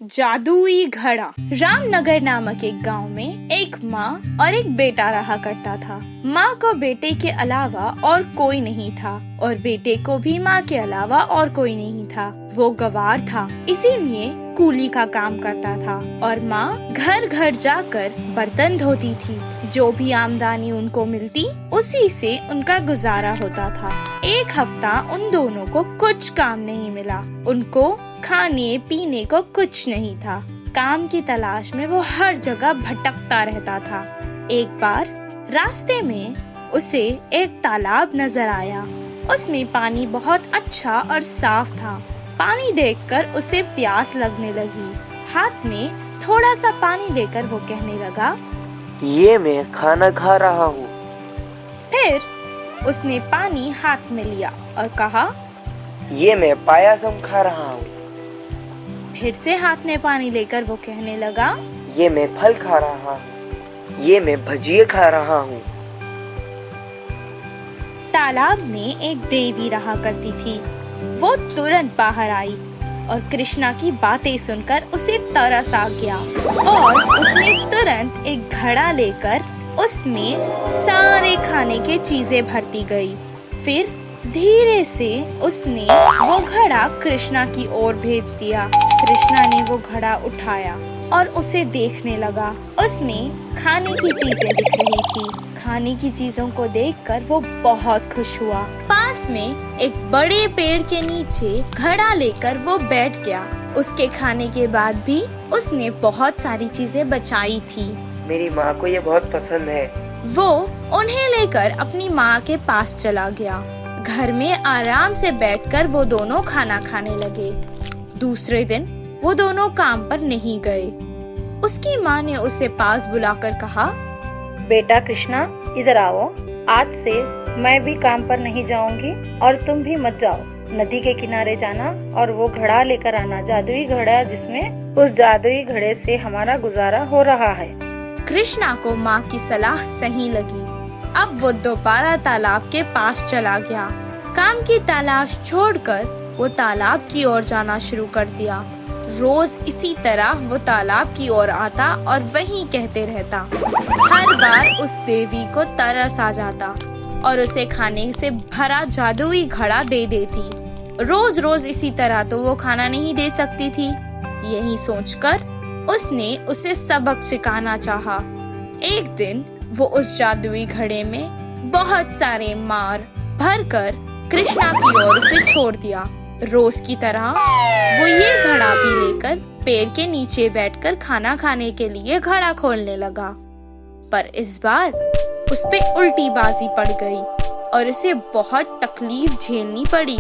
जादुई घड़ा। रामनगर नामक एक गांव में एक माँ और एक बेटा रहा करता था। माँ को बेटे के अलावा और कोई नहीं था और बेटे को भी माँ के अलावा और कोई नहीं था। वो गंवार था, इसीलिए कूली का काम करता था और माँ घर घर जाकर बर्तन धोती थी। जो भी आमदनी उनको मिलती उसी से उनका गुजारा होता था। एक हफ्ता उन दोनों को कुछ काम नहीं मिला। उनको खाने पीने को कुछ नहीं था। काम की तलाश में वो हर जगह भटकता रहता था। एक बार रास्ते में उसे एक तालाब नजर आया। उसमें पानी बहुत अच्छा और साफ था। पानी देखकर उसे प्यास लगने लगी। हाथ में थोड़ा सा पानी लेकर वो कहने लगा, ये मैं खाना खा रहा हूँ। फिर उसने पानी हाथ में लिया और कहा, ये मैं पायासम खा रहा हूँ। फिर से हाथ में पानी लेकर वो कहने लगा, ये मैं फल खा रहा हूँ। ये मैं भजिए खा रहा हूँ। तालाब में एक देवी रहा करती थी। वो तुरंत बाहर आई और कृष्णा की बातें सुनकर उसे तरस आ गया और उसने तुरंत एक घड़ा लेकर उसमें सारे खाने के चीजें भरती गई। फिर धीरे से उसने वो घड़ा कृष्णा की ओर भेज दिया। कृष्णा ने वो घड़ा उठाया और उसे देखने लगा। उसमें खाने की चीजें दिख रही थी। खाने की चीजों को देखकर वो बहुत खुश हुआ। पास में एक बड़े पेड़ के नीचे घड़ा लेकर वो बैठ गया। उसके खाने के बाद भी उसने बहुत सारी चीजें बचाई थी। मेरी माँ को ये बहुत पसंद है। वो उन्हें लेकर अपनी माँ के पास चला गया। घर में आराम से बैठकर वो दोनों खाना खाने लगे। दूसरे दिन वो दोनों काम पर नहीं गए। उसकी माँ ने उसे पास बुलाकर कहा, बेटा कृष्णा, इधर आओ। आज से मैं भी काम पर नहीं जाऊंगी और तुम भी मत जाओ। नदी के किनारे जाना और वो घड़ा लेकर आना, जादुई घड़ा, जिसमें उस जादुई घड़े से हमारा गुजारा हो रहा है। कृष्णा को माँ की सलाह सही लगी। अब वो दोबारा तालाब के पास चला गया। काम की तलाश छोड़कर वो तालाब की ओर जाना शुरू कर दिया। रोज इसी तरह वो तालाब की ओर आता और वहीं कहते रहता। हर बार उस देवी को तरस आ जाता और उसे खाने से भरा जादुई घड़ा दे देती। रोज रोज इसी तरह तो वो खाना नहीं दे सकती थी। यही सोचकर उसने उसे सबक सिखाना चाहा। एक दिन वो उस जादुई घड़े में बहुत सारे मार भरकर कृष्णा की ओर उसे छोड़ दिया। रोज की तरह वो ये घड़ा भी लेकर पेड़ के नीचे बैठकर खाना खाने के लिए घड़ा खोलने लगा। पर इस बार उस पे उल्टी बाजी पड़ गई और उसे बहुत तकलीफ झेलनी पड़ी।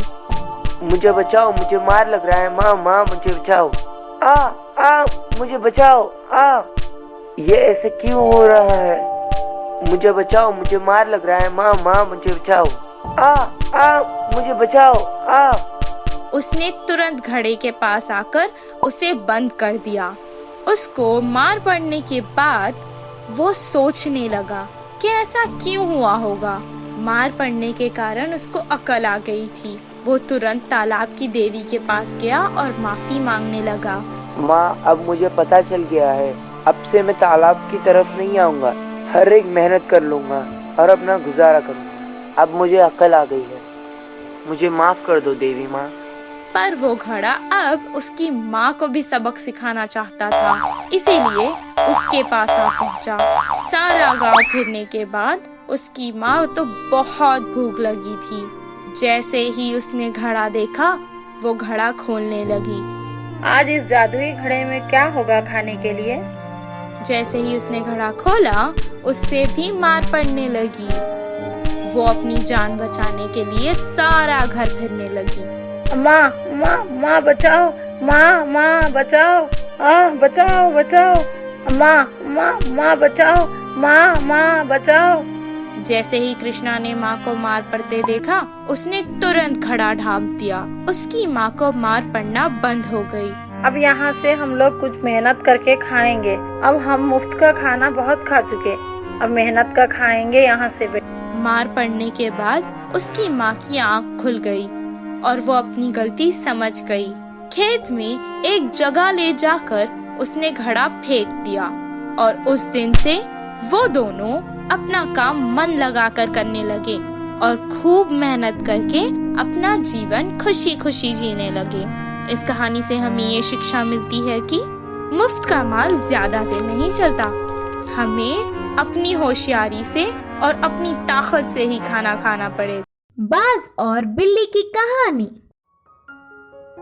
मुझे बचाओ, मुझे मार लग रहा है। माँ माँ मुझे बचाओ। मुझे बचाओ। ये ऐसे क्यों हो रहा है? मुझे बचाओ, मुझे मार लग रहा है। माँ माँ मुझे बचाओ। मुझे बचाओ। उसने तुरंत घड़े के पास आकर उसे बंद कर दिया। उसको मार पड़ने के बाद वो सोचने लगा कि ऐसा क्यों हुआ होगा। मार पड़ने के कारण उसको अकल आ गई थी। वो तुरंत तालाब की देवी के पास गया और माफी मांगने लगा। माँ, अब मुझे पता चल गया है। अब से मैं तालाब की तरफ नहीं आऊँगा। हर एक मेहनत कर लूँगा और अपना गुजारा करूँगा। अब मुझे अकल आ गई है। मुझे माफ कर दो देवी माँ। पर वो घड़ा अब उसकी माँ को भी सबक सिखाना चाहता था, इसीलिए उसके पास आ पहुँचा। सारा गांव फिरने के बाद उसकी माँ तो बहुत भूख लगी थी। जैसे ही उसने घड़ा देखा, वो घड़ा खोलने लगी। आज इस जादुई घड़े में क्या होगा खाने के लिए? जैसे ही उसने घड़ा खोला, उससे भी मार पड़ने लगी। वो अपनी जान बचाने के लिए सारा घर फिरने लगी। माँ बचाओ। माँ बचाओ। बचाओ। माँ बचाओ। माँ बचाओ। जैसे ही कृष्णा ने माँ को मार पड़ते देखा, उसने तुरंत घड़ा ढांप दिया। उसकी माँ को मार पड़ना बंद हो गई। अब यहाँ से हम लोग कुछ मेहनत करके खाएंगे। अब हम मुफ्त का खाना बहुत खा चुके, अब मेहनत का खाएंगे यहाँ से। मार पड़ने के बाद उसकी माँ की आँख खुल गई और वो अपनी गलती समझ गई। खेत में एक जगह ले जाकर उसने घड़ा फेंक दिया और उस दिन से वो दोनों अपना काम मन लगाकर करने लगे और खूब मेहनत करके अपना जीवन खुशी खुशी जीने लगे। इस कहानी से हमें ये शिक्षा मिलती है कि मुफ्त का माल ज्यादा दिन नहीं चलता। हमें अपनी होशियारी से और अपनी ताकत से ही खाना खाना पड़ेगा। बाज और बिल्ली की कहानी।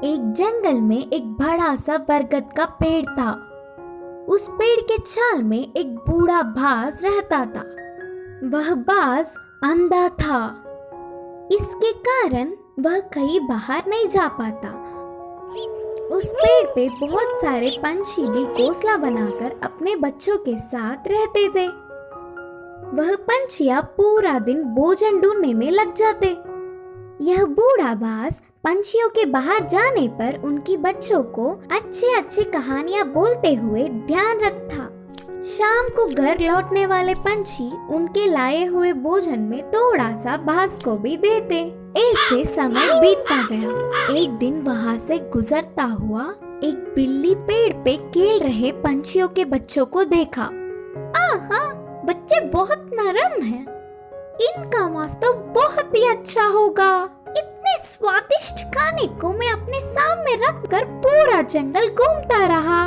एक जंगल में एक बड़ा सा बरगद का पेड़ था। उस पेड़ के छाल में एक बूढ़ा बाज रहता था। वह बाज अंधा था, इसके कारण वह कहीं बाहर नहीं जा पाता। उस पेड़ पे बहुत सारे पंछी भी घोंसला बनाकर अपने बच्चों के साथ रहते थे। वह पंछियां पूरा दिन भोजन ढूंढने में लग जाते। यह बूढ़ा बाज पंछियों के बाहर जाने पर उनकी बच्चों को अच्छे अच्छे कहानियां बोलते हुए ध्यान रखता। शाम को घर लौटने वाले पंछी उनके लाए हुए भोजन में थोड़ा सा बाज को भी देते। ऐसे समय बीतता गया। एक दिन वहाँ से गुजरता हुआ एक बिल्ली पेड़ पे खेल रहे पंछियों के बच्चों को देखा। आहा, बच्चे बहुत नरम हैं। इनका मांस तो बहुत ही अच्छा होगा। इतने स्वादिष्ट खाने को मैं अपने सामने रखकर पूरा जंगल घूमता रहा।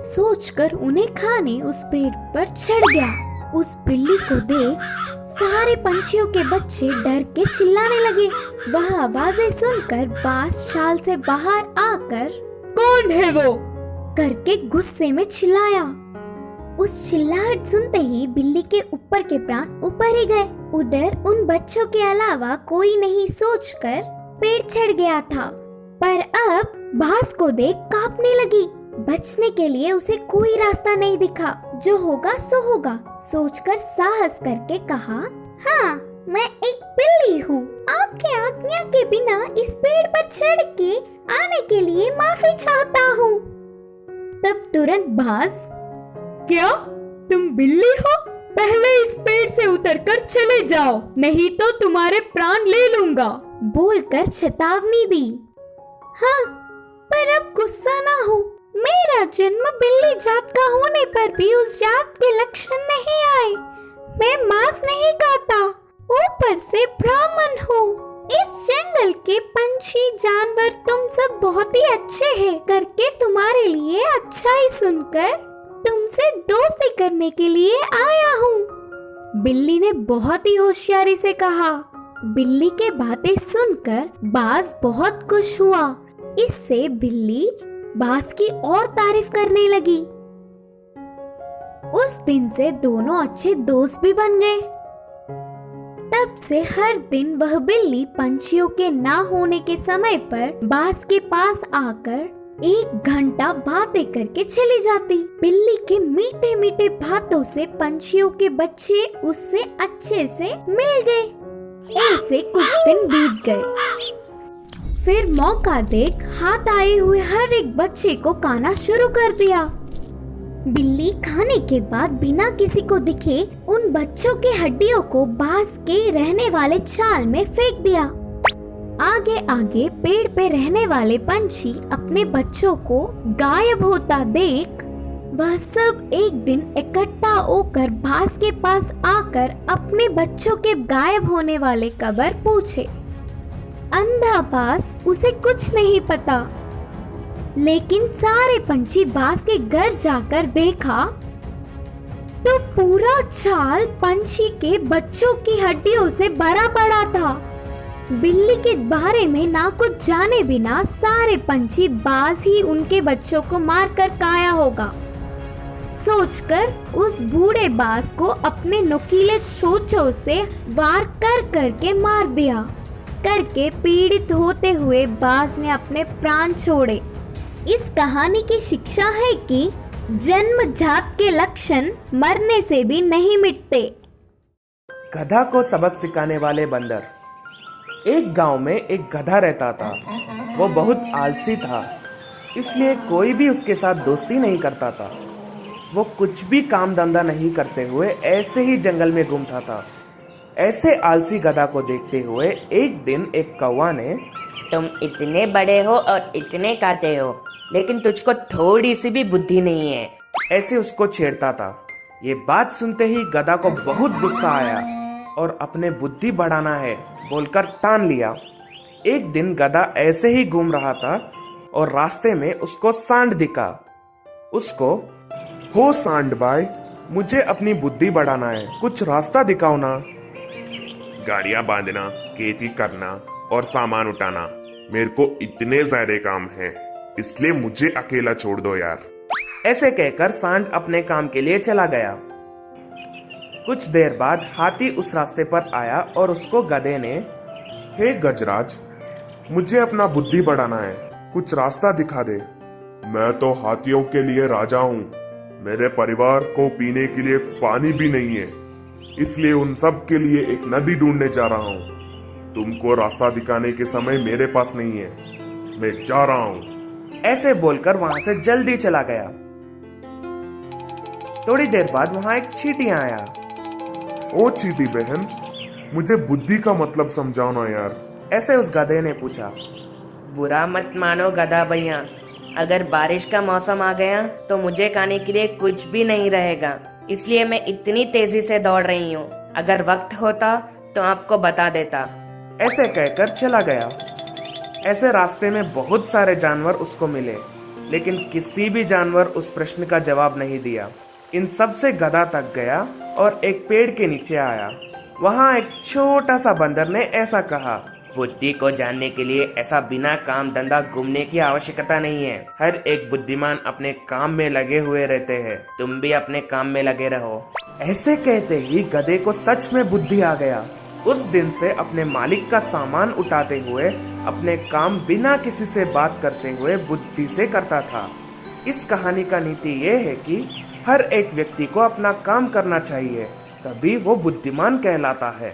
सोचकर उन्हें खाने उस पेड़ पर चढ़ गया। उस बिल्ली को देख सारे पंछियों के बच्चे डर के चिल्लाने लगे। वह आवाजें सुनकर बाज शाल से बाहर आकर कौन है वो करके गुस्से में चिल्लाया। उस चिल्लाहट सुनते ही बिल्ली के ऊपर के प्राण ऊपर ही गए। उधर उन बच्चों के अलावा कोई नहीं सोचकर पेड़ चढ़ गया था। पर अब बाज को देख कांपने लगी। बचने के लिए उसे कोई रास्ता नहीं दिखा। जो होगा सो होगा सोचकर साहस करके कहा, हाँ, मैं एक बिल्ली हूँ। आपके आज्ञा के बिना इस पेड़ पर चढ़ के आने के लिए माफी चाहता हूँ। तब तुरंत बाज, क्या तुम बिल्ली हो? पहले इस पेड़ से उतरकर चले जाओ, नहीं तो तुम्हारे प्राण ले लूंगा, बोलकर चेतावनी दी। हाँ, पर अब गुस्सा ना हो। मेरा जन्म बिल्ली जात का होने पर भी उस जात के लक्षण नहीं आए। मैं मांस नहीं खाता, ऊपर से ब्राह्मण हूँ। इस जंगल के पंछी जानवर तुम सब बहुत ही अच्छे हैं करके तुम्हारे लिए अच्छा ही सुनकर तुमसे दोस्ती करने के लिए आया हूँ। बिल्ली ने बहुत ही होशियारी से कहा। बिल्ली के बातें सुनकर बाज बहुत खुश हुआ। इससे बिल्ली बाज की और तारीफ करने लगी। उस दिन से दोनों अच्छे दोस्त भी बन गए। तब से हर दिन वह बिल्ली पंछियों के ना होने के समय पर बाज के पास आकर 1 घंटा बातें करके चली जाती। बिल्ली के मीठे मीठे बातों से पंछियों के बच्चे उससे अच्छे से मिल गए। ऐसे कुछ दिन बीत गए। फिर मौका देख हाथ आए हुए हर एक बच्चे को खाना शुरू कर दिया। बिल्ली खाने के बाद बिना किसी को दिखे उन बच्चों के हड्डियों को बाज के रहने वाले चाल में फेंक दिया। आगे आगे पेड़ पे रहने वाले पंछी अपने बच्चों को गायब होता देख वह सब एक दिन इकट्ठा होकर बाज के पास आकर अपने बच्चों के गायब होने वाले खबर पूछे। अंधा बाज उसे कुछ नहीं पता, लेकिन सारे पंछी बाज के घर जाकर देखा तो पूरा चाल पंछी के बच्चों की हड्डियों से भरा पड़ा था। बिल्ली के बारे में ना कुछ जाने बिना सारे पंछी बाज ही उनके बच्चों को मारकर खाया होगा सोचकर उस बूढ़े बाज को अपने नुकीले चोंचों से वार कर करके मार दिया। करके पीड़ित होते हुए बाज ने अपने प्राण छोड़े। इस कहानी की शिक्षा है कि जन्मजात के लक्षण मरने से भी नहीं मिटते। गधा को सबक सिखाने वाले बंदर। एक गांव में एक गधा रहता था। वो बहुत आलसी था, इसलिए कोई भी उसके साथ दोस्ती नहीं करता था। वो कुछ भी काम धंधा नहीं करते हुए ऐसे ही जंगल में घूमता था। ऐसे आलसी गधा को देखते हुए एक दिन एक कौवा ने तुम इतने बड़े हो और इतने काते हो, लेकिन तुझको थोड़ी सी भी बुद्धि नहीं है। ऐसे उसको छेड़ता था। ये बात सुनते ही गधा को बहुत गुस्सा आया और अपने बुद्धि बढ़ाना है बोलकर ठान लिया। एक दिन गधा ऐसे ही घूम रहा था और रास्ते में उसको सांड दिखा। उसको, हो सांड भाई, मुझे अपनी बुद्धि बढ़ाना है, कुछ रास्ता दिखाओ ना। गाड़ियां बांधना, खेती करना और सामान उठाना, मेरे को इतने सारे काम हैं, इसलिए मुझे अकेला छोड़ दो यार। ऐसे कहकर सांड अपने काम के लिए चला गया। कुछ देर बाद हाथी उस रास्ते पर आया और उसको गधे ने, हे गजराज, मुझे अपना बुद्धि बढ़ाना है, कुछ रास्ता दिखा दे। मैं तो हाथियों के लिए राजा हूँ, मेरे परिवार को पीने के लिए पानी भी नहीं है, इसलिए उन सब के लिए एक नदी ढूंढने जा रहा हूँ। तुमको रास्ता दिखाने के समय मेरे पास नहीं है, मैं जा रहा हूँ। ऐसे बोलकर वहां से जल्दी चला गया। थोड़ी देर बाद वहां एक चींटियां आया। ओ चींटी बहन, मुझे बुद्धि का मतलब समझाओ ना यार। ऐसे उस गधे ने पूछा। बुरा मत मानो गधा भैया, अगर बारिश का मौसम आ गया तो मुझे खाने के लिए कुछ भी नहीं रहेगा, इसलिए मैं इतनी तेजी से दौड़ रही हूँ। अगर वक्त होता तो आपको बता देता। ऐसे कहकर चला गया। ऐसे रास्ते में बहुत सारे जानवर उसको मिले, लेकिन किसी भी जानवर उस प्रश्न का जवाब नहीं दिया। इन सब से गधा थक गया और एक पेड़ के नीचे आया। वहाँ एक छोटा सा बंदर ने ऐसा कहा, बुद्धि को जानने के लिए ऐसा बिना काम धंधा घूमने की आवश्यकता नहीं है। हर एक बुद्धिमान अपने काम में लगे हुए रहते हैं, तुम भी अपने काम में लगे रहो। ऐसे कहते ही गधे को सच में बुद्धि आ गया। उस दिन से अपने मालिक का सामान उठाते हुए अपने काम बिना किसी से बात करते हुए बुद्धि से करता था। इस कहानी का नीति ये है कि हर एक व्यक्ति को अपना काम करना चाहिए, तभी वो बुद्धिमान कहलाता है।